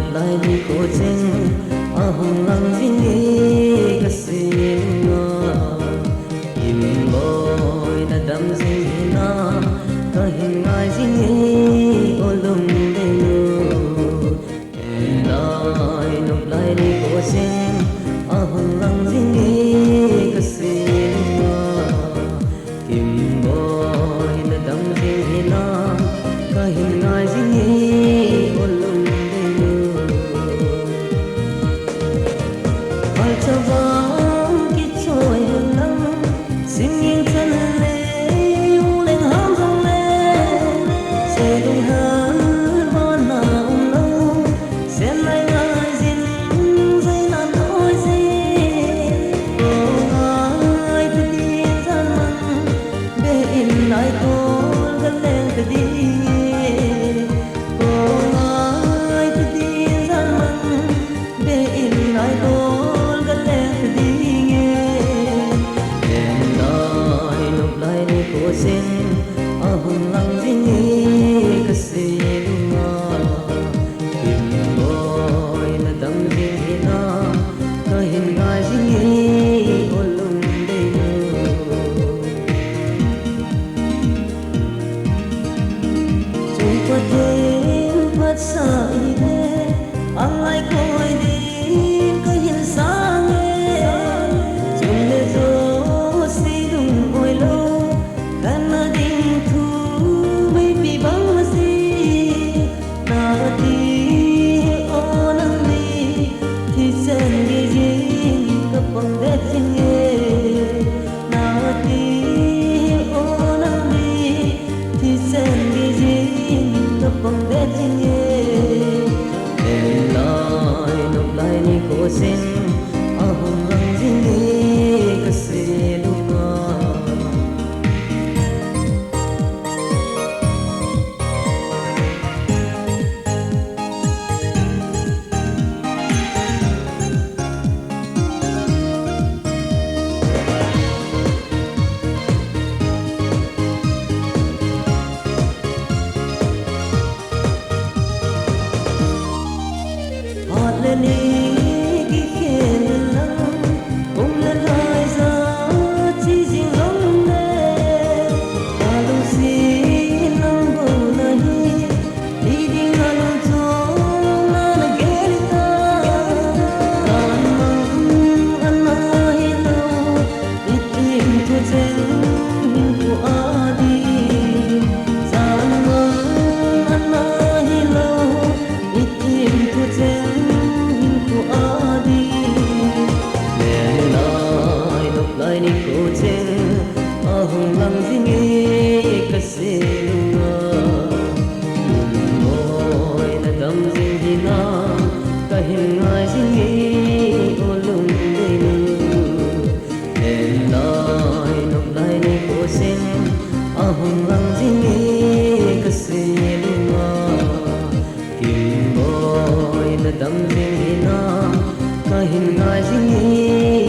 Noplai ni ko cheng ahong lang zingi kasinga im boy na dam zingina kahin ngai zingi olum denu Lenlai Noplai ni ko cheng ahong lang zingi kasinga im boy na dam zingina kahin ngai zingi olum Chavang ki choi lang singing chan le uleng ham song le se dung han bon na lo sen lai ngai zin zai na noi si o ai tu din san man be in lai kol ga leng ta di o ai tu din san man be in lai kol Sen ahong lang zingi kasinga im boy na dam zingina kahin ngai zingi olum denu chung paten pat sa ide ang lai koi din kahin sange chung le zo si dung oi lo Kana ding thu mai pi bang masi na ti onam ni thi sen gi jing ka pang de jing na ti onam ni thi sen gi jing ka pang de jing Lenlai Noplai ni ko sen ahong lang zingi kasinga Ni ki khen lang ong la lai za chi jing long ne ta lu si nang bo na hi di ding na lu cho na na ge ta kan mang an na hi lo di tim tu chen ku a di san mang an na hi lo di tim tu chen Lenlai Noplai ni ko cheng ahong lang zingi kasinga moy na dam zingina kahin ngai zingi olum denu Lenlai Noplai ni ko cheng ahong lang zingi kasinga kim boy na dam zingina kahin ngai zingi